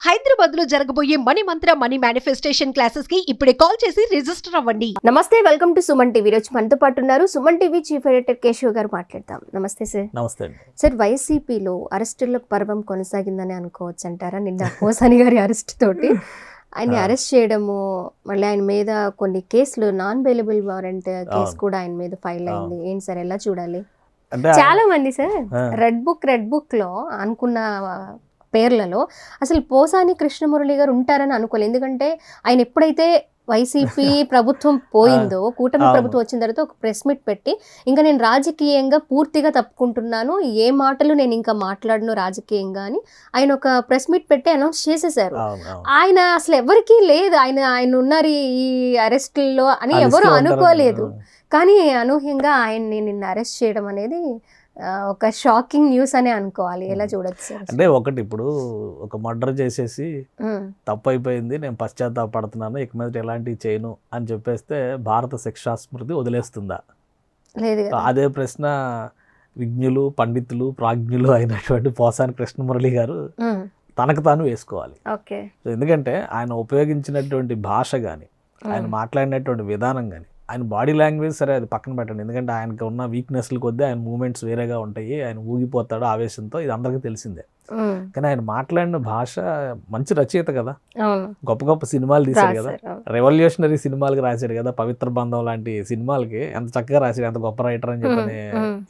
హైదరాబాద్ లో జరగబోయే మనీ మంత్ర money manifestation classes కి ఇప్పుడే కాల్ చేసి రిజిస్టర్ అవ్వండి. నమస్తే, వెల్కమ్ టు సుమన్ టీవీ. రోజు మనతో పాటు ఉన్నారు Suman TV chief editor Keshav గారు. మాట్లాడతాం. నమస్తే సార్. నమస్తే అండి. సార్, వైసీపీలో అరెస్టులకు పర్వం కొనసాగిందని అనుకోవచ్చు అంటారా? నిన్న పోసాని గారి అరెస్ట్ తోటి ఆయన్ని అరెస్ట్ చేయడము, మళ్ళీ ఆయన మీద కొన్ని కేసులు, నాన్ బెయిలబుల్ వారెంట్ కేసు కూడా ఆయన మీద ఫైల్ అయింది. ఏంటి సార్, ఎలా చూడాలి? చాలా మంది సార్ రెడ్ బుక్ లో అనుకున్న పేర్లలో అసలు పోసాని కృష్ణమురళి గారు ఉంటారని అనుకోలేదు. ఎందుకంటే ఆయన ఎప్పుడైతే వైసీపీ ప్రభుత్వం పోయిందో, కూటమి ప్రభుత్వం వచ్చిన తర్వాత ఒక ప్రెస్ మీట్ పెట్టి ఇంకా నేను రాజకీయంగా పూర్తిగా తప్పుకుంటున్నాను, ఏ మాటలు నేను ఇంకా మాట్లాడను రాజకీయంగా అని ఆయన ఒక ప్రెస్ మీట్ పెట్టి అనౌన్స్ చేసేసారు. ఆయన అసలు ఎవరికీ లేదు ఆయన ఉన్నారు ఈ అరెస్టుల్లో అని ఎవరు అనుకోలేదు. కానీ అనూహ్యంగా ఆయన్ని నిన్న అరెస్ట్ చేయడం అనేది ఒక షాకింగ్ న్యూస్ అనే అనుకోవాలి. ఎలా చూడొచ్చు సార్? అంటే ఒకటి, ఇప్పుడు ఒక మర్డర్ చేసేసి తప్పు అయిపోయింది, నేను పశ్చాత్తాపడుతున్నాను, ఇక మీద ఎలాంటివి చేయను అని చెప్పేస్తే భారత శిక్షా స్మృతి వదిలేస్తుందా? లేదు. అదే ప్రశ్న విజ్ఞులు, పండితులు, ప్రాజ్ఞులు అయినటువంటి పోసాని కృష్ణమురళి గారు తనకు తాను వేసుకోవాలి. ఎందుకంటే ఆయన ఉపయోగించినటువంటి భాష కానీ, ఆయన మాట్లాడినటువంటి విధానం కానీ, ఆయన బాడీ లాంగ్వేజ్ సరే అది పక్కన పెట్టండి. ఎందుకంటే ఆయనకు ఉన్న వీక్నెస్లు కొద్దీ ఆయన మూమెంట్స్ వేరేగా ఉంటాయి, ఆయన ఊగిపోతాడు ఆవేశంతో, ఇది అందరికీ తెలిసిందే. కానీ ఆయన మాట్లాడిన భాష, మంచి రచయిత కదా, గొప్ప గొప్ప సినిమాలు తీశాడు కదా, రెవల్యూషనరీ సినిమాలకి రాశాడు కదా, పవిత్ర బంధం లాంటి సినిమాలకి ఎంత చక్కగా రాశాడు, ఎంత గొప్ప రైటర్ అని చెప్పని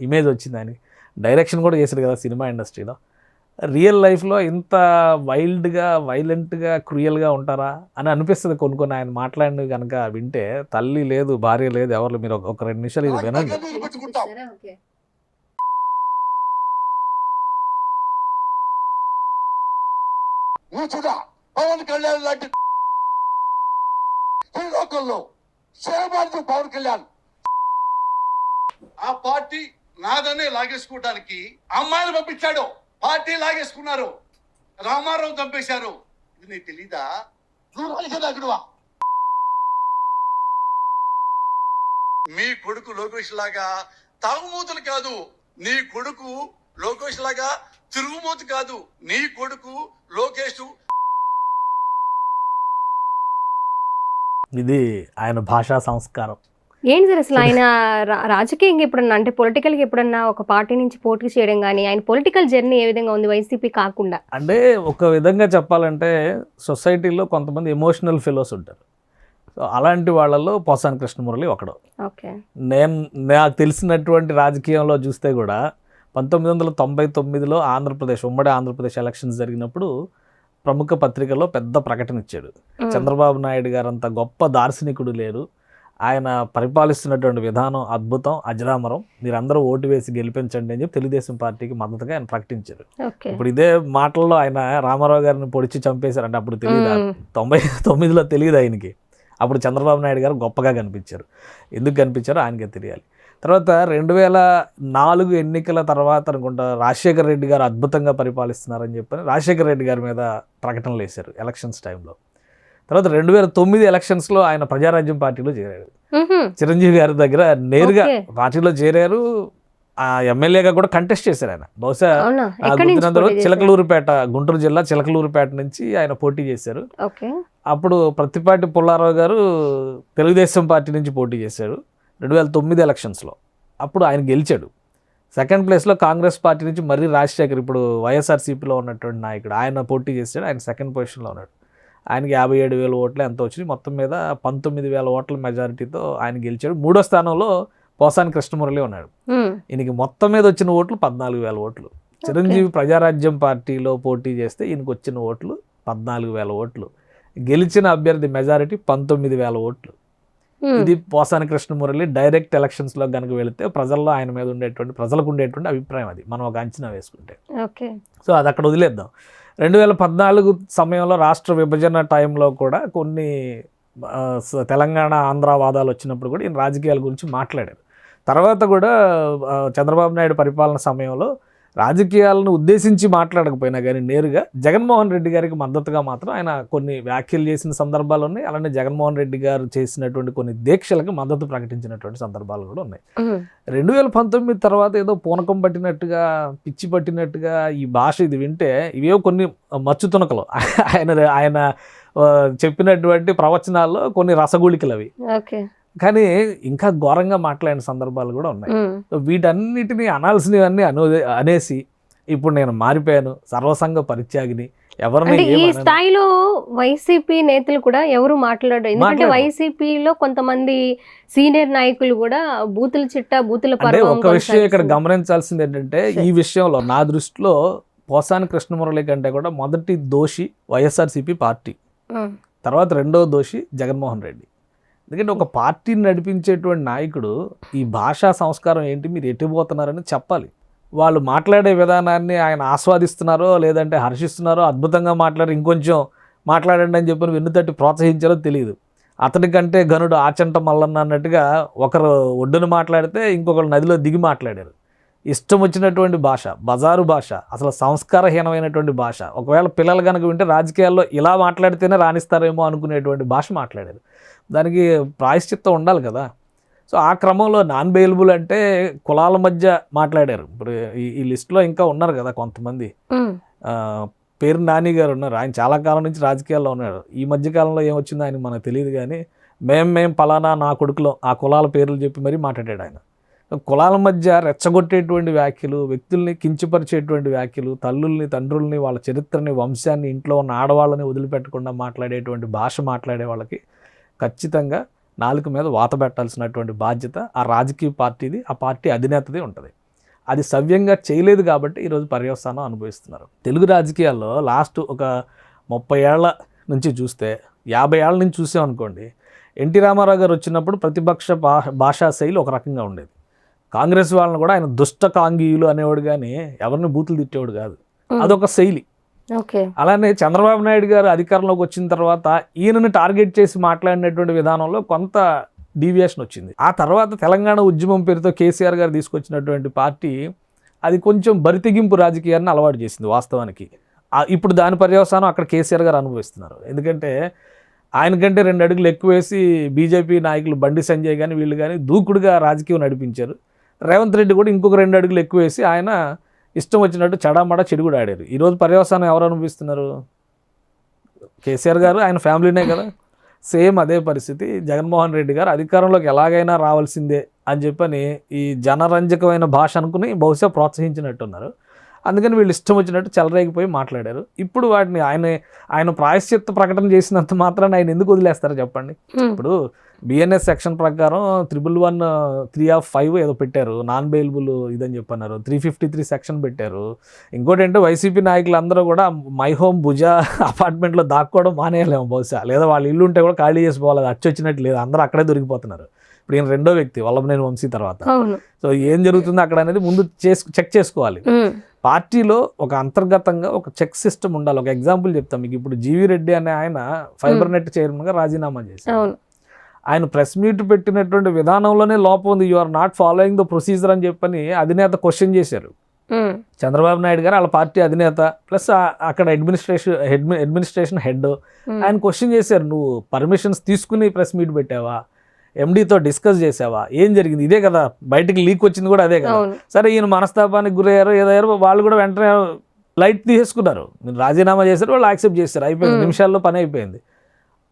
ఇమేజ్ వచ్చింది ఆయనకి. డైరెక్షన్ కూడా చేశాడు కదా సినిమా ఇండస్ట్రీలో. రియల్ లైఫ్లో ఇంత వైల్డ్గా, వైలెంట్గా, క్రూయల్గా ఉంటారా అని అనిపిస్తుంది కొన్ని ఆయన మాట్లాడినవి కనుక వింటే. తల్లి లేదు, భార్య లేదు, ఎవరు, మీరు ఒక 2 నిమిషాలు ఇది వినండి. పవన్ కళ్యాణ్ లాంటి పవన్ కళ్యాణ్ ఆ పార్టీ నాదనే లాగేసుకోవడానికి అమ్మాయిలు పంపించాడు, పార్టీ లాగేసుకున్నారు, రామారావు చంపేశారు. ఇది నీకు తెలీదా? మీ కొడుకు లోకేష్ లాగా తాగుమూతలు కాదు, నీ కొడుకు లోకేష్ లాగా తిరుగుమూత కాదు, నీ కొడుకు లోకేష్. ఇది ఆయన భాషా సంస్కారం. ఏంటి సార్ అసలు ఆయన రాజకీయంగా ఎప్పుడన్నా, అంటే పొలిటికల్గా ఎప్పుడన్నా ఒక పార్టీ నుంచి పోటీ చేయడం కానీ, ఆయన పొలిటికల్ జర్నీ ఏ విధంగా ఉంది వైసీపీ కాకుండా? అంటే ఒక విధంగా చెప్పాలంటే సొసైటీలో కొంతమంది ఎమోషనల్ ఫెలోస్ ఉంటారు. సో అలాంటి వాళ్ళలో పోసాని కృష్ణమురళి ఒకడు. నాకు తెలిసినటువంటి రాజకీయంలో చూస్తే కూడా 1999లో ఉమ్మడి ఆంధ్రప్రదేశ్ ఎలక్షన్స్ జరిగినప్పుడు ప్రముఖ పత్రికల్లో పెద్ద ప్రకటన ఇచ్చాడు. చంద్రబాబు నాయుడు గారు అంత గొప్ప దార్శనికుడు లేరు, ఆయన పరిపాలిస్తున్నటువంటి విధానం అద్భుతం, అజరామరం, మీరందరూ ఓటు వేసి గెలిపించండి అని చెప్పి తెలుగుదేశం పార్టీకి మద్దతుగా ఆయన ప్రకటించారు. ఇప్పుడు ఇదే మాటల్లో ఆయన రామారావు గారిని పొడిచి చంపేశారు. అంటే అప్పుడు తెలియదు, 99లో తెలియదు ఆయనకి. అప్పుడు చంద్రబాబు నాయుడు గారు గొప్పగా కనిపించారు. ఎందుకు కనిపించారో ఆయనకే తెలియాలి. తర్వాత 2004 ఎన్నికల తర్వాత అనుకుంటా రాజశేఖర రెడ్డి గారు అద్భుతంగా పరిపాలిస్తున్నారని చెప్పని రాజశేఖర రెడ్డి గారి మీద ప్రకటనలు వేశారు ఎలక్షన్స్ టైంలో. తర్వాత 2009 ఎలక్షన్స్లో ఆయన ప్రజారాజ్యం పార్టీలో చేరారు. చిరంజీవి గారి దగ్గర నేరుగా పార్టీలో చేరారు. ఆ ఎమ్మెల్యేగా కూడా కంటెస్ట్ చేశారు ఆయన. బహుశా చిలకలూరుపేట, గుంటూరు జిల్లా చిలకలూరుపేట నుంచి ఆయన పోటీ చేశారు. అప్పుడు ప్రత్తిపాటి పుల్లారావు గారు తెలుగుదేశం పార్టీ నుంచి పోటీ చేశారు 2009 ఎలక్షన్స్లో. అప్పుడు ఆయన గెలిచాడు. సెకండ్ ప్లేస్లో కాంగ్రెస్ పార్టీ నుంచి మర్రి రాజశేఖర్, ఇప్పుడు వైఎస్ఆర్సీపీలో ఉన్నటువంటి నాయకుడు, ఆయన పోటీ చేశాడు. ఆయన సెకండ్ పొజిషన్లో ఉన్నాడు. ఆయనకి 57,000 ఓట్లు ఎంత వచ్చినాయి, మొత్తం మీద 19,000 ఓట్ల మెజారిటీతో ఆయన గెలిచాడు. 3వ స్థానంలో పోసాని కృష్ణమురళి ఉన్నాడు. ఈయనకి మొత్తం మీద వచ్చిన ఓట్లు 14,000 ఓట్లు. చిరంజీవి ప్రజారాజ్యం పార్టీలో పోటీ చేస్తే ఈయనకు వచ్చిన ఓట్లు 14,000 ఓట్లు. గెలిచిన అభ్యర్థి మెజారిటీ 19,000 ఓట్లు. ఇది పోసాని కృష్ణమురళి డైరెక్ట్ ఎలక్షన్స్లో కనుక వెళితే ప్రజల్లో ఆయన మీద ప్రజలకు ఉండేటువంటి అభిప్రాయం. అది మనం ఒక అంచనా వేసుకుంటే. సో అది అక్కడ వదిలేద్దాం. 2014 సమయంలో రాష్ట్ర విభజన టైంలో కూడా కొన్ని తెలంగాణ ఆంధ్ర వాదాలు వచ్చినప్పుడు కూడా ఈయన రాజకీయాల గురించి మాట్లాడారు. తర్వాత కూడా చంద్రబాబు నాయుడు పరిపాలన సమయంలో రాజకీయాలను ఉద్దేశించి మాట్లాడకపోయినా కానీ నేరుగా జగన్మోహన్ రెడ్డి గారికి మద్దతుగా మాత్రం ఆయన కొన్ని వ్యాఖ్యలు చేసిన సందర్భాలు ఉన్నాయి. అలానే జగన్మోహన్ రెడ్డి గారు చేసినటువంటి కొన్ని దీక్షలకు మద్దతు ప్రకటించినటువంటి సందర్భాలు కూడా ఉన్నాయి. 2019 తర్వాత ఏదో పూనకం పట్టినట్టుగా, పిచ్చి పట్టినట్టుగా ఈ భాష ఇది వింటే ఇవేవో కొన్ని మచ్చుతునకలు ఆయన చెప్పినటువంటి ప్రవచనాల్లో కొన్ని రసగుళికలు అవి. కానీ ఇంకా ఘోరంగా మాట్లాడిన సందర్భాలు కూడా ఉన్నాయి. వీటన్నిటిని అనాల్సినవన్నీ అనేసి ఇప్పుడు నేను మారిపోయాను, సర్వసంగ పరిత్యాగిని, ఎవరిని ఈ స్థాయిలో వైసీపీ నేతలు కూడా ఎవరు మాట్లాడారు. ఎందుకంటే వైసీపీలో కొంతమంది సీనియర్ నాయకులు కూడా బూతుల చిట్టా, బూతుల పర్వం. ఒక విషయం ఇక్కడ గమనించాల్సింది ఏంటంటే, ఈ విషయంలో నా దృష్టిలో పోసాని కృష్ణమురళి కంటే కూడా మొదటి దోషి వైఎస్ఆర్సీపీ పార్టీ, తర్వాత రెండవ దోషి జగన్మోహన్ రెడ్డి. ఎందుకంటే ఒక పార్టీని నడిపించేటువంటి నాయకుడు ఈ భాషా సంస్కారం ఏంటి, మీరు ఎట్టిపోతున్నారని చెప్పాలి. వాళ్ళు మాట్లాడే విధానాన్ని ఆయన ఆస్వాదిస్తున్నారో లేదంటే హర్షిస్తున్నారో, అద్భుతంగా మాట్లాడి ఇంకొంచెం మాట్లాడండి అని చెప్పి వెన్నుతట్టి ప్రోత్సహించారో తెలియదు. అతడికంటే గనుడు ఆచంట మల్లన్న అన్నట్టుగా ఒకరు ఒడ్డున మాట్లాడితే ఇంకొకరు నదిలో దిగి మాట్లాడారు. ఇష్టం వచ్చినటువంటి భాష, బజారు భాష, అసలు సంస్కారహీనమైనటువంటి భాష. ఒకవేళ పిల్లలు కనుక వింటే రాజకీయాల్లో ఇలా మాట్లాడితేనే రాణిస్తారేమో అనుకునేటువంటి భాష మాట్లాడారు. దానికి ప్రాయశ్చిత్తం ఉండాలి కదా. సో ఆ క్రమంలో నాన్ బెయిలబుల్ అంటే కులాల మధ్య మాట్లాడారు. ఇప్పుడు ఈ లిస్టులో ఇంకా ఉన్నారు కదా కొంతమంది. పేరు నాని గారు ఉన్నారు, ఆయన చాలా కాలం నుంచి రాజకీయాల్లో ఉన్నారు. ఈ మధ్యకాలంలో ఏమొచ్చిందో ఆయన మనకు తెలియదు, కానీ మేం పలానా నా కొడుకులో ఆ కులాల పేర్లు చెప్పి మరీ మాట్లాడాడు ఆయన. కులాల మధ్య రెచ్చగొట్టేటువంటి వ్యాఖ్యలు, వ్యక్తుల్ని కించపరిచేటువంటి వ్యాఖ్యలు, తల్లుల్ని, తండ్రుల్ని, వాళ్ళ చరిత్రని, వంశాన్ని, ఇంట్లో ఉన్న ఆడవాళ్ళని వదిలిపెట్టకుండా మాట్లాడేటువంటి భాష మాట్లాడే వాళ్ళకి ఖచ్చితంగా నాలుక మీద వాత పెట్టాల్సినటువంటి బాధ్యత ఆ రాజకీయ పార్టీది, ఆ పార్టీ అధినేతది ఉంటుంది. అది సవ్యంగా చేయలేదు కాబట్టి ఈరోజు పర్యవసానం అనుభవిస్తున్నారు. తెలుగు రాజకీయాల్లో లాస్ట్ ఒక 30 ఏళ్ల నుంచి చూస్తే, 50 ఏళ్ల నుంచి చూసామనుకోండి, ఎన్టీ రామారావు గారు వచ్చినప్పుడు ప్రతిపక్ష భాషా శైలి ఒక రకంగా ఉండేది. కాంగ్రెస్ వాళ్ళని కూడా ఆయన దుష్ట కాంగీయులు అనేవాడు, కానీ ఎవరిని బూతులు తిట్టేవాడు కాదు. అదొక శైలి. అలానే చంద్రబాబు నాయుడు గారు అధికారంలోకి వచ్చిన తర్వాత ఈయనని టార్గెట్ చేసి మాట్లాడినటువంటి విధానంలో కొంత డీవియేషన్ వచ్చింది. ఆ తర్వాత తెలంగాణ ఉద్యమం పేరుతో కేసీఆర్ గారు తీసుకొచ్చినటువంటి పార్టీ అది కొంచెం బరితెగింపు రాజకీయాన్ని అలవాటు చేసింది వాస్తవానికి. ఇప్పుడు దాని పర్యవసానం అక్కడ కేసీఆర్ గారు అనుభవిస్తున్నారు. ఎందుకంటే ఆయనకంటే 2 అడుగులు ఎక్కువ వేసి బీజేపీ నాయకులు బండి సంజయ్ కానీ వీళ్ళు కానీ దూకుడుగా రాజకీయం నడిపించారు. రేవంత్ రెడ్డి కూడా ఇంకొక 2 అడుగులు ఎక్కువ వేసి ఆయన ఇష్టం వచ్చినట్టు చడామడా చెడుగుడు ఆడారు. ఈరోజు పర్యవసానం ఎవరు అనుభవిస్తున్నారు? కేసీఆర్ గారు, ఆయన ఫ్యామిలీనే కదా. సేమ్ అదే పరిస్థితి. జగన్మోహన్ రెడ్డి గారు అధికారంలోకి ఎలాగైనా రావాల్సిందే అని చెప్పని ఈ జనరంజకమైన భాష అనుకుని బహుశా ప్రోత్సహించినట్టున్నారు. అందుకని వీళ్ళు ఇష్టం వచ్చినట్టు చెలరేగిపోయి మాట్లాడారు. ఇప్పుడు వాటిని ఆయన ప్రాయశ్చిత్త ప్రకటన చేసినంత మాత్రాన్ని ఆయన ఎందుకు వదిలేస్తారో చెప్పండి. ఇప్పుడు బిఎన్ఎస్ సెక్షన్ ప్రకారం 111(3)(5) ఏదో పెట్టారు, నాన్ బెయిలబుల్ ఇదని చెప్పన్నారు. 353 సెక్షన్ పెట్టారు. ఇంకోటి ఏంటో వైసీపీ నాయకులు అందరూ కూడా మై హోమ్ భుజా అపార్ట్మెంట్లో దాక్కోవడం మానేయలేము బహుశా, లేదా వాళ్ళ ఇల్లు ఉంటే కూడా ఖాళీ చేసుకోవాలి, అది అచ్చొచ్చినట్టు లేదు, అందరూ అక్కడే దొరికిపోతున్నారు. ఇప్పుడు ఈయన రెండో వ్యక్తి వల్లభనేని వంశీ తర్వాత. సో ఏం జరుగుతుందో అక్కడ అనేది ముందు చెక్ చేసుకోవాలి. పార్టీలో ఒక అంతర్గతంగా ఒక చెక్ సిస్టమ్ ఉండాలి. ఒక ఎగ్జాంపుల్ చెప్తాం మీకు. ఇప్పుడు జీవీ రెడ్డి అనే ఆయన ఫైబర్ నెట్ చైర్మన్గా రాజీనామా చేశారు. ఆయన ప్రెస్ మీట్ పెట్టినటువంటి విధానంలోనే లోపం ఉంది. You are not following the procedure అని చెప్పని అధినేత క్వశ్చన్ చేశారు. చంద్రబాబు నాయుడు గారు వాళ్ళ పార్టీ అధినేత ప్లస్ అక్కడ అడ్మినిస్ట్రేషన్ హెడ్, ఆయన క్వశ్చన్ చేశారు, నువ్వు పర్మిషన్స్ తీసుకుని ప్రెస్ మీట్ పెట్టావా, ఎండీతో డిస్కస్ చేసావా, ఏం జరిగింది? ఇదే కదా బయటకు లీక్ వచ్చింది కూడా అదే కదా. సరే ఈయన మనస్తాపానికి గురయ్యారు, ఏదయ్యారు, వాళ్ళు కూడా వెంటనే లైట్ తీసేసుకున్నారు. మీరు రాజీనామా చేశారు, వాళ్ళు యాక్సెప్ట్ చేస్తారు, అయిపోయింది, నిమిషాల్లో పని అయిపోయింది.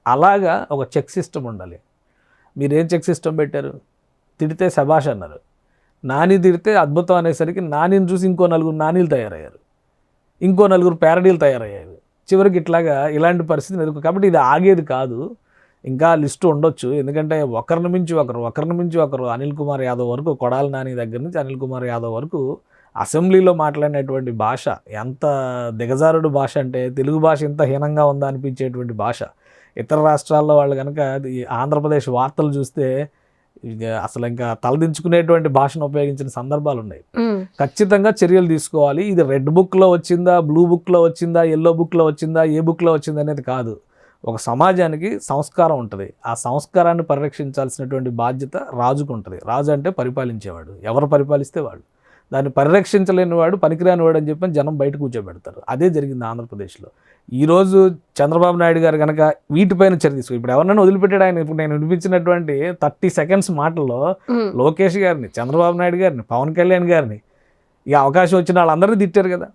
అలాగా ఒక చెక్ సిస్టమ్ ఉండాలి. మీరేం చెక్ సిస్టమ్ పెట్టారు? తిడితే శభాష్ అన్నారు, నాని తిడితే అద్భుతం అనేసరికి నానిని చూసి ఇంకో 4 నానీలు తయారయ్యారు, ఇంకో 4 ప్యారడీలు తయారయ్యారు. చివరికి ఇలాంటి పరిస్థితి ఎదుర్కో. కాబట్టి ఇది ఆగేది కాదు, ఇంకా లిస్టు ఉండొచ్చు. ఎందుకంటే ఒకరిని మించి ఒకరు అనిల్ కుమార్ యాదవ్ వరకు, కొడాలి నాని దగ్గర నుంచి అనిల్ కుమార్ యాదవ్ వరకు అసెంబ్లీలో మాట్లాడినటువంటి భాష ఎంత దిగజారుడు భాష అంటే, తెలుగు భాష ఎంత హీనంగా ఉందా అనిపించేటువంటి భాష. ఇతర రాష్ట్రాల్లో వాళ్ళు కనుక ఆంధ్రప్రదేశ్ వార్తలు చూస్తే అసలు ఇంకా తలదించుకునేటువంటి భాషను ఉపయోగించిన సందర్భాలు ఉన్నాయి. ఖచ్చితంగా చర్యలు తీసుకోవాలి. ఇది రెడ్ బుక్లో వచ్చిందా, బ్లూ బుక్లో వచ్చిందా, ఎల్లో బుక్లో వచ్చిందా, ఏ బుక్లో వచ్చిందా అనేది కాదు. ఒక సమాజానికి సంస్కారం ఉంటుంది. ఆ సంస్కారాన్ని పరిరక్షించాల్సినటువంటి బాధ్యత రాజుకు ఉంటుంది. రాజు అంటే పరిపాలించేవాడు, ఎవరు పరిపాలిస్తే వాడు. దాన్ని పరిరక్షించలేని వాడు పనికిరాని వాడు అని చెప్పి జనం బయట కూర్చోబెడతారు. అదే జరిగింది ఆంధ్రప్రదేశ్లో. ఈరోజు చంద్రబాబు నాయుడు గారు కనుక వీటిపైన చర్య తీసుకో, ఇప్పుడు ఎవరినైనా వదిలిపెట్టాడు ఆయన. ఇప్పుడు నేను వినిపించినటువంటి 30 seconds మాటల్లో లోకేష్ గారిని, చంద్రబాబు నాయుడు గారిని, పవన్ కళ్యాణ్ గారిని, ఈ అవకాశం వచ్చిన వాళ్ళందరినీ తిట్టారు కదా.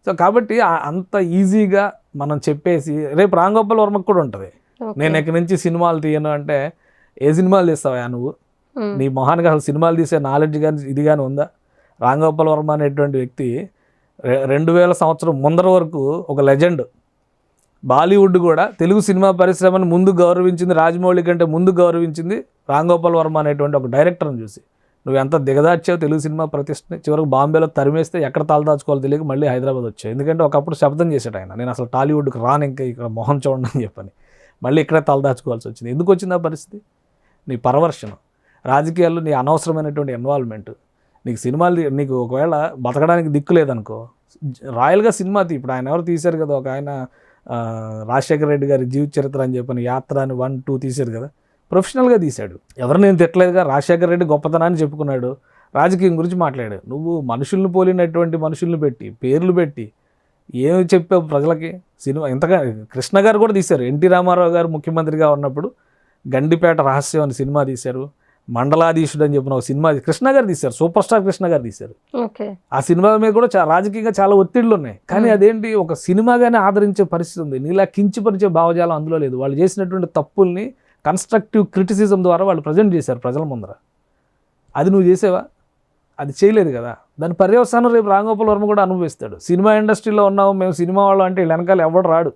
సో కాబట్టి అంత ఈజీగా మనం చెప్పేసి రేపు రామ్ గోపాల్ వర్మకు కూడా ఉంటుంది, నేను ఇక్కడి నుంచి సినిమాలు తీయను అంటే ఏ సినిమాలు తీస్తావా నువ్వు? నీ మొహానికి అసలు సినిమాలు తీసే నాలెడ్జ్ కానీ ఇది కానీ ఉందా? రామ్ గోపాల్ వర్మ అనేటువంటి వ్యక్తి 2000 సంవత్సరం ముందర వరకు ఒక లెజెండ్. బాలీవుడ్ కూడా తెలుగు సినిమా పరిశ్రమను ముందు గౌరవించింది, రాజమౌళి కంటే ముందు గౌరవించింది రామ్ గోపాల్ వర్మ అనేటువంటి ఒక డైరెక్టర్ని చూసి. నువ్వు ఎంత దిగదార్చావు తెలుగు సినిమా ప్రతిష్టని. చివరికి బాంబేలో తరిమేస్తే ఎక్కడ తలదాచుకోవాలో తెలియక మళ్ళీ హైదరాబాద్ వచ్చావు. ఎందుకంటే ఒకప్పుడు శబ్దం చేశాడు ఆయన, నేను అసలు టాలీవుడ్కి రాను, ఇంకా ఇక్కడ మొహం చూడండి అని చెప్పని. మళ్ళీ ఇక్కడే తలదాచుకోవాల్సి వచ్చింది. ఎందుకు వచ్చింది ఆ పరిస్థితి? నీ పరవర్షణం, రాజకీయాల్లో నీ అనవసరమైనటువంటి ఇన్వాల్వ్మెంట్. నీకు సినిమాలు నీకు ఒకవేళ బతకడానికి దిక్కు లేదనుకో, రాయల్గా సినిమా ఇప్పుడు ఆయన ఎవరు తీశారు కదా, ఒక ఆయన రాజశేఖర రెడ్డి గారి జీవిత చరిత్ర అని చెప్పని యాత్ర అని 1, 2 తీశారు కదా, ప్రొఫెషనల్గా తీశాడు. ఎవరు నేను తిట్టలేదుగా, రాజశేఖర రెడ్డి గొప్పతనాన్ని చెప్పుకున్నాడు, రాజకీయం గురించి మాట్లాడాడు. నువ్వు మనుషుల్ని పోలినటువంటి మనుషుల్ని పెట్టి పేర్లు పెట్టి ఏమి చెప్పావు ప్రజలకి? సినిమా ఇంతగా కృష్ణ గారు కూడా తీశారు. ఎన్టీ రామారావు గారు ముఖ్యమంత్రిగా ఉన్నప్పుడు గండిపేట రహస్యం అని సినిమా తీశారు, మండలాధీశుడు అని చెప్పిన ఒక సినిమా కృష్ణ గారు తీశారు, సూపర్ స్టార్ కృష్ణ గారు తీశారు. ఆ సినిమా మీద కూడా రాజకీయంగా చాలా ఒత్తిళ్లు ఉన్నాయి. కానీ అదేంటి, ఒక సినిమాగానే ఆదరించే పరిస్థితి ఉంది. నీలా కించిపరిచే భావజాలం అందులో లేదు. వాళ్ళు చేసినటువంటి తప్పుల్ని కన్స్ట్రక్టివ్ క్రిటిసిజం ద్వారా వాళ్ళు ప్రజెంట్ చేశారు ప్రజల ముందర. అది నువ్వు చేసేవా? అది చేయలేదు కదా. దాని పర్యవసానం రేపు రామ్ గోపాల్ వర్మ కూడా అనుభవిస్తాడు. సినిమా ఇండస్ట్రీలో ఉన్నాము మేము సినిమా వాళ్ళు అంటే వెనకాల ఎవడు రాడు.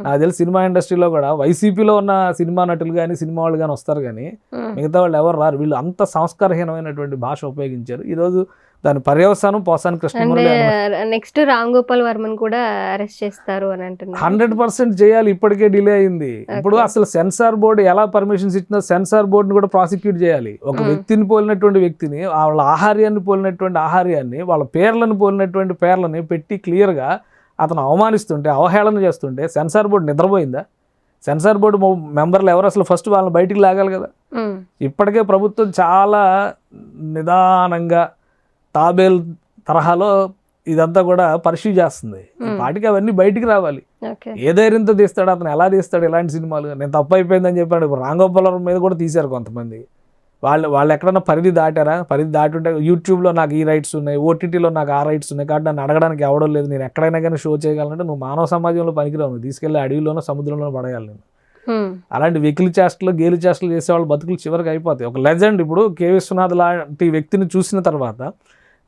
నాకు తెలిసి సినిమా ఇండస్ట్రీలో కూడా వైసీపీలో ఉన్న సినిమా నటులు కానీ సినిమా వాళ్ళు కానీ వస్తారు, కానీ మిగతా వాళ్ళు ఎవరు రారు. వీళ్ళు అంత సంస్కారహీనమైనటువంటి భాష ఉపయోగించారు. ఈరోజు దాని పర్యవసానం పోసాని కృష్ణమురళి. నెక్స్ట్ రామ్ గోపాల్ వర్మన్ కూడా అరెస్ట్ చేస్తారు అని అంటున్నారు. 100% చేయాలి. ఇప్పటికే డిలే అయింది. ఇప్పుడు అసలు సెన్సార్ బోర్డు ఎలా పర్మిషన్స్ ఇచ్చినా సెన్సార్ బోర్డుని కూడా ప్రాసిక్యూట్ చేయాలి. ఒక వ్యక్తిని పోలినటువంటి వ్యక్తిని, వాళ్ళ ఆహార్యాన్ని పోలినటువంటి ఆహార్యాన్ని, వాళ్ళ పేర్లను పోలినటువంటి పేర్లని పెట్టి క్లియర్గా అతను అవమానిస్తుంటే, అవహేళన చేస్తుంటే సెన్సార్ బోర్డు నిద్రపోయిందా? సెన్సార్ బోర్డు మెంబర్లు ఎవరు అసలు ఫస్ట్ వాళ్ళని బయటికి లాగాలి కదా. ఇప్పటికే ప్రభుత్వం చాలా నిదానంగా తాబేల్ తరహాలో ఇదంతా కూడా పరిశీలి చేస్తుంది. వాటికి అవన్నీ బయటికి రావాలి. ఏ ధైర్యంతో తీస్తాడు అతను, ఎలా తీస్తాడు ఇలాంటి సినిమాలు? నేను తప్పు అయిపోయిందని చెప్పాడు. ఇప్పుడు రామ్ గోపాల్ వర్మ మీద కూడా తీశారు కొంతమంది. వాళ్ళు ఎక్కడన్నా పరిధి దాటారా? పరిధి దాటుంటే యూట్యూబ్లో నాకు ఈ రైట్స్ ఉన్నాయి, ఓటీటీలో నాకు ఆ రైట్స్ ఉన్నాయి, కాబట్టి నన్ను అడగడానికి ఎవడం లేదు, నేను ఎక్కడైనా కానీ షో చేయగలంటే నువ్వు మానవ సమాజంలో పనికిరావు, తీసుకెళ్ళి అడవిలోనో సముద్రంలో పడేయాలి నేను. అలాంటి వెకిలి చేష్టలు గేలి చేష్టలు చేసేవాళ్ళు బతుకులు చివరికి అయిపోతాయి. ఒక లెజెండ్ ఇప్పుడు కె విశ్వనాథ్ లాంటి వ్యక్తిని చూసిన తర్వాత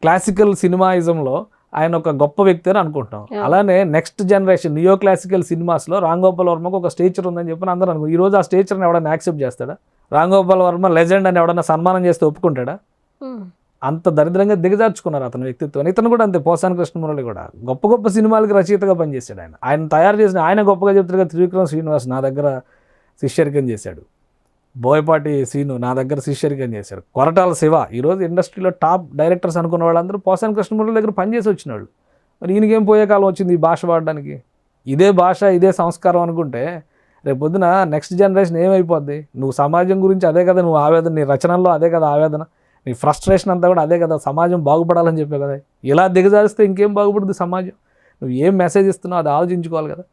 క్లాసికల్ సినిమాయిజంలో ఆయన ఒక గొప్ప వ్యక్తి అని అనుకుంటాం. అలానే నెక్స్ట్ జనరేషన్ నియో క్లాసికల్ సినిమాస్లో రామ్ గోపాల్ వర్మకు ఒక స్టేచర్ ఉందని చెప్పి అందరూ అనుకో. ఈరోజు ఆ స్టేచర్ని ఎవడన్నా యాక్సెప్ట్ చేస్తాడా? రామ్ గోపాల్ వర్మ లెజెండ్ అని ఎవడన్నా సన్మానం చేస్తే ఒప్పుకుంటాడా? అంత దరిద్రంగా దిగజార్చుకున్నారు అతని వ్యక్తిత్వాన్ని. ఇతను కూడా అంతే. పోసాని కృష్ణమురళి కూడా గొప్ప గొప్ప సినిమాలకి రచయితగా పనిచేశాడు. ఆయన తయారు చేసిన, ఆయన గొప్పగా చెప్తారుగా, త్రివిక్రమ్ శ్రీనివాస్ నా దగ్గర శిష్యరికం చేశాడు, బోయపాటి శ్రీను నా దగ్గర శిష్యరికం చేశాడు, కొరటాల శివ. ఈరోజు ఇండస్ట్రీలో టాప్ డైరెక్టర్స్ అనుకున్న వాళ్ళందరూ పోసాని కృష్ణమురళి దగ్గర పనిచేసి వచ్చిన వాళ్ళు. మరి ఈయనకేం పోయే కాలం వచ్చింది ఈ భాష వాడడానికి? ఇదే భాష ఇదే సంస్కారం అనుకుంటే రేపు పొద్దున నెక్స్ట్ జనరేషన్ ఏమైపోద్ది? నువ్వు సమాజం గురించి అదే కదా నువ్వు ఆవేదన, నీ రచనల్లో అదే కదా ఆవేదన, నీ ఫ్రస్ట్రేషన్ అంతా కూడా అదే కదా, సమాజం బాగుపడాలని చెప్పే కదా. ఇలా దిగజారిస్తే ఇంకేం బాగుపడుతుంది సమాజం? నువ్వు ఏం మెసేజ్ ఇస్తున్నావు అది ఆలోచించుకోవాలి కదా.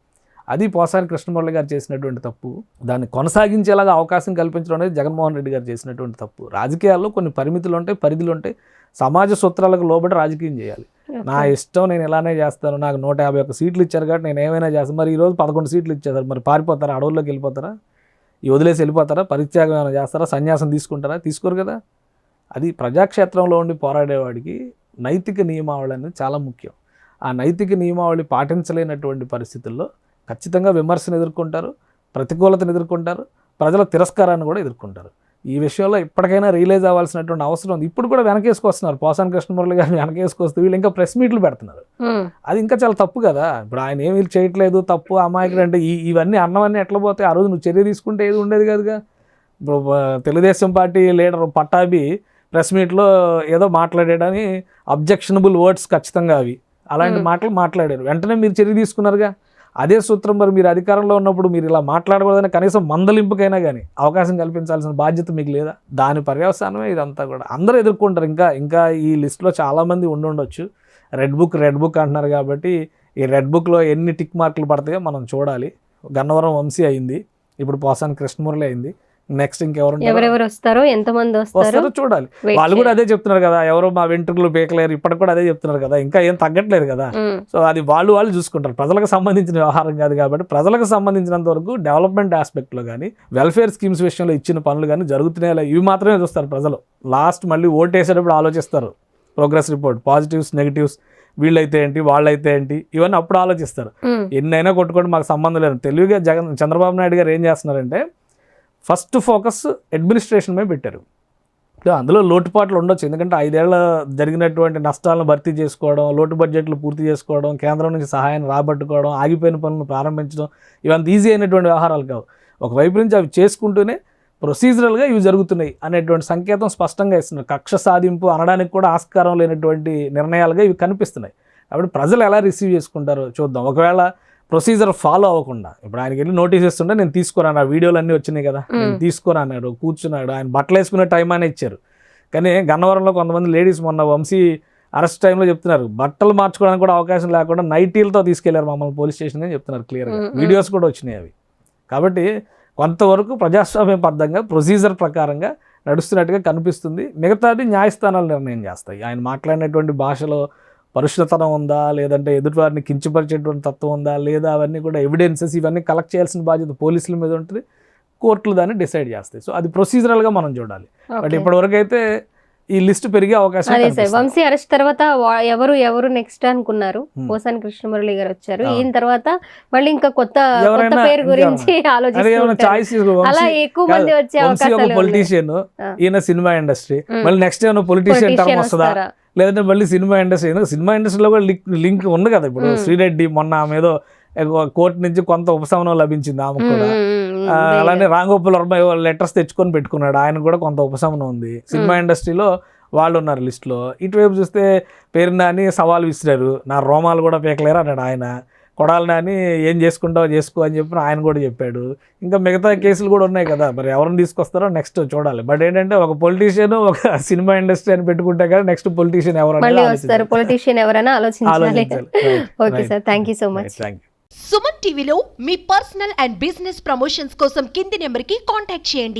అది పోసాని కృష్ణమురళి గారు చేసినటువంటి తప్పు. దాన్ని కొనసాగించేలాగా అవకాశం కల్పించడం అనేది జగన్మోహన్ రెడ్డి గారు చేసినటువంటి తప్పు. రాజకీయాల్లో కొన్ని పరిమితులు ఉంటాయి, పరిధులు ఉంటాయి. సమాజ సూత్రాలకు లోబడి రాజకీయం చేయాలి. నా ఇష్టం, నేను ఇలానే చేస్తాను, నాకు 151 సీట్లు ఇచ్చారు కాబట్టి నేను ఏమైనా చేస్తాను. మరి ఈరోజు 11 సీట్లు ఇచ్చేసారు, మరి పారిపోతారా? అడవుల్లోకి వెళ్ళిపోతారా? ఈ వదిలేసి వెళ్ళిపోతారా? పరిత్యాగం ఏమైనా చేస్తారా? సన్యాసం తీసుకుంటారా? తీసుకోరు కదా. అది ప్రజాక్షేత్రంలో ఉండి పోరాడేవాడికి నైతిక నియమావళి అనేది చాలా ముఖ్యం. ఆ నైతిక నియమావళి పాటించలేనటువంటి పరిస్థితుల్లో ఖచ్చితంగా విమర్శను ఎదుర్కొంటారు, ప్రతికూలతను ఎదుర్కొంటారు, ప్రజల తిరస్కారాన్ని కూడా ఎదుర్కొంటారు. ఈ విషయంలో ఇప్పటికైనా రియలైజ్ అవ్వాల్సినటువంటి అవసరం ఉంది. ఇప్పుడు కూడా వెనకేసుకొస్తున్నారు. పోసాని కృష్ణమురళి గారిని వెనకేసుకొస్తూ వీళ్ళు ఇంకా ప్రెస్ మీట్లు పెడుతున్నారు. అది ఇంకా చాలా తప్పు కదా. ఇప్పుడు ఆయన ఏమి చేయట్లేదు, తప్పు, అమాయకుడు అంటే ఇవన్నీ అన్నవన్నీ ఎట్లా పోతాయి? ఆ రోజు నువ్వు చర్య తీసుకుంటే ఏది ఉండేది కాదుగా. ఇప్పుడు Telugu Desam party leader Pattabhi press మీట్లో ఏదో మాట్లాడాడని అబ్జెక్షనబుల్ వర్డ్స్ ఖచ్చితంగా అవి అలాంటి మాటలు మాట్లాడారు. వెంటనే మీరు చర్య తీసుకున్నారుగా. అదే సూత్రం మరి మీరు అధికారంలో ఉన్నప్పుడు మీరు ఇలా మాట్లాడకూడదని కనీసం మందలింపుకైనా కానీ అవకాశం కల్పించాల్సిన బాధ్యత మీకు లేదా? దాని పర్యవసానమే ఇదంతా కూడా. అందరూ ఎదుర్కొంటారు. ఇంకా ఈ లిస్టులో చాలామంది ఉండొచ్చు. రెడ్ బుక్ అంటున్నారు కాబట్టి ఈ రెడ్ బుక్లో ఎన్ని టిక్ మార్కులు పడతాయో మనం చూడాలి. గన్నవరం వంశీ అయింది, ఇప్పుడు పోసాని కృష్ణమురళి అయింది, నెక్స్ట్ ఎవరెవరు వస్తారో, ఎంతమంది వస్తారో చూడాలి. వాళ్ళు కూడా అదే చెప్తున్నారు కదా, ఎవరో మా వెంట్రుకలు పీకలేరు, ఇప్పటికి కూడా అదే చెప్తున్నారు కదా, ఇంకా ఏం తగ్గట్లేదు కదా. సో అది వాళ్ళు చూసుకుంటారు. ప్రజలకు సంబంధించిన వ్యవహారం కాదు కాబట్టి ప్రజలకు సంబంధించినంత వరకు డెవలప్మెంట్ ఆస్పెక్ట్లో కానీ వెల్ఫేర్ స్కీమ్స్ విషయంలో ఇచ్చిన పనులు కానీ జరుగుతున్నాయి, ఇవి మాత్రమే చూస్తారు ప్రజలు. లాస్ట్ మళ్ళీ ఓటు వేసేటప్పుడు ఆలోచిస్తారు. ప్రోగ్రెస్ రిపోర్ట్, పాజిటివ్స్ నెగిటివ్స్, వీళ్ళైతే ఏంటి వాళ్ళైతే ఏంటి, ఇవన్నీ అప్పుడు ఆలోచిస్తారు. ఎన్నైనా కొట్టుకోండి మాకు సంబంధం లేదు. తెలివిగా చంద్రబాబు నాయుడు గారు ఏం చేస్తున్నారంటే ఫస్ట్ ఫోకస్ అడ్మినిస్ట్రేషన్ మీద పెట్టారు. అందులో లోటుపాట్లు ఉండొచ్చు, ఎందుకంటే 5 ఏళ్ల జరిగినటువంటి నష్టాలను భర్తీ చేసుకోవడం, లోటు బడ్జెట్లు పూర్తి చేసుకోవడం, కేంద్రం నుంచి సహాయాన్ని రాబట్టుకోవడం, ఆగిపోయిన పనులను ప్రారంభించడం, ఇవంత ఈజీ అయినటువంటి వ్యవహారాలు కావు. ఒకవైపు నుంచి అవి చేసుకుంటూనే ప్రొసీజరల్గా ఇవి జరుగుతున్నాయి అనేటువంటి సంకేతం స్పష్టంగా ఇస్తున్నారు. కక్ష సాధింపు అనడానికి కూడా ఆస్కారం లేనటువంటి నిర్ణయాలుగా ఇవి కనిపిస్తున్నాయి. కాబట్టి ప్రజలు ఎలా రిసీవ్ చేసుకుంటారో చూద్దాం. ఒకవేళ ప్రొసీజర్ ఫాలో అవ్వకుండా, ఇప్పుడు ఆయనకి వెళ్ళి నోటీస్ ఇస్తుంటే నేను తీసుకురాను, ఆ వీడియోలు అన్నీ వచ్చినాయి కదా, నేను తీసుకురా అన్నాడు, కూర్చున్నాడు, ఆయన బట్టలు వేసుకునే టైం అనే ఇచ్చారు. కానీ గన్నవరంలో కొంతమంది లేడీస్ మొన్న వంశీ అరెస్ట్ టైంలో చెప్తున్నారు, బట్టలు మార్చుకోవడానికి కూడా అవకాశం లేకుండా నైటీలతో తీసుకెళ్లారు మమ్మల్ని పోలీస్ స్టేషన్ అని చెప్తున్నారు క్లియర్గా. వీడియోస్ కూడా వచ్చినాయి అవి. కాబట్టి కొంతవరకు ప్రజాస్వామ్యబద్ధంగా ప్రొసీజర్ ప్రకారంగా నడుస్తున్నట్టుగా కనిపిస్తుంది. మిగతాది న్యాయస్థానాలు నిర్ణయం చేస్తాయి. ఆయన మాట్లాడినటువంటి భాషలో పరుషతనం ఉందా, లేదంటే ఎదుటివారిని కించపరిచేటువంటి తత్వం ఉందా లేదా, అవన్నీ కూడా ఎవిడెన్సెస్ ఇవన్నీ కలెక్ట్ చేయాల్సిన బాధ్యత పోలీసుల మీద ఉంటుంది. కోర్టులు దాన్ని డిసైడ్ చేస్తాయి. సో అది ప్రొసీజరల్గా మనం చూడాలి. బట్ ఇప్పటివరకు అయితే ఈ లిస్ట్ పెరిగే అవకాశం. అదే సార్, వంశీ అరెస్ట్ తర్వాత ఎవరు నెక్స్ట్ అనుకున్నారు, పోసాని కృష్ణమురళి గారు వచ్చారు. ఈయన తర్వాత మళ్ళీ ఇంకా కొత్త పేరు గురించి ఆలోచిస్తున్నారు. అలా ఎక్కువ మంది వచ్చే అవకాశాలు. పొలిటీషియన్, ఈయన సినిమా ఇండస్ట్రీ, మళ్ళీ నెక్స్ట్ ఏమైనా పొలిటీషియన్ టర్మ్ వస్తుందా, లేదంటే మళ్ళీ సినిమా ఇండస్ట్రీలో కూడా లింక్ ఉంది కదా. ఇప్పుడు శ్రీరెడ్డి మొన్న ఆమె ఏదో కోర్టు నుంచి కొంత ఉపశమనం లభించింది ఆమె కూడా. అలానే రాంగోపాల్ వర్మ లెటర్స్ తెచ్చుకొని పెట్టుకున్నాడు, ఆయన కూడా కొంత ఉపశమనం ఉంది. సినిమా ఇండస్ట్రీలో వాళ్ళు ఉన్నారు లిస్టులో. ఇటువైపు చూస్తే పేరు నాని సవాల్ విసిరారు, నా రోమాలు కూడా పీకలేరు అన్నాడు ఆయన. కొడాలి నాని ఏం చేసుకుంటావో చేసుకో అని చెప్పి ఆయన కూడా చెప్పాడు. ఇంకా మిగతా కేసులు కూడా ఉన్నాయి కదా, మరి ఎవరిని తీసుకొస్తారో నెక్స్ట్ చూడాలి. బట్ ఏంటంటే ఒక పొలిటీషియన్ ఒక సినిమా ఇండస్ట్రీ అని పెట్టుకుంటే కదా నెక్స్ట్ పొలిటీషియన్ ఎవరైనా ఆలోచించాలి. Okay sir, thank you so much. Suman టీవీలో మీ పర్సనల్ అండ్ బిజినెస్ ప్రమోషన్స్ కోసం కింది నెంబర్కి కాంటాక్ట్ చేయండి.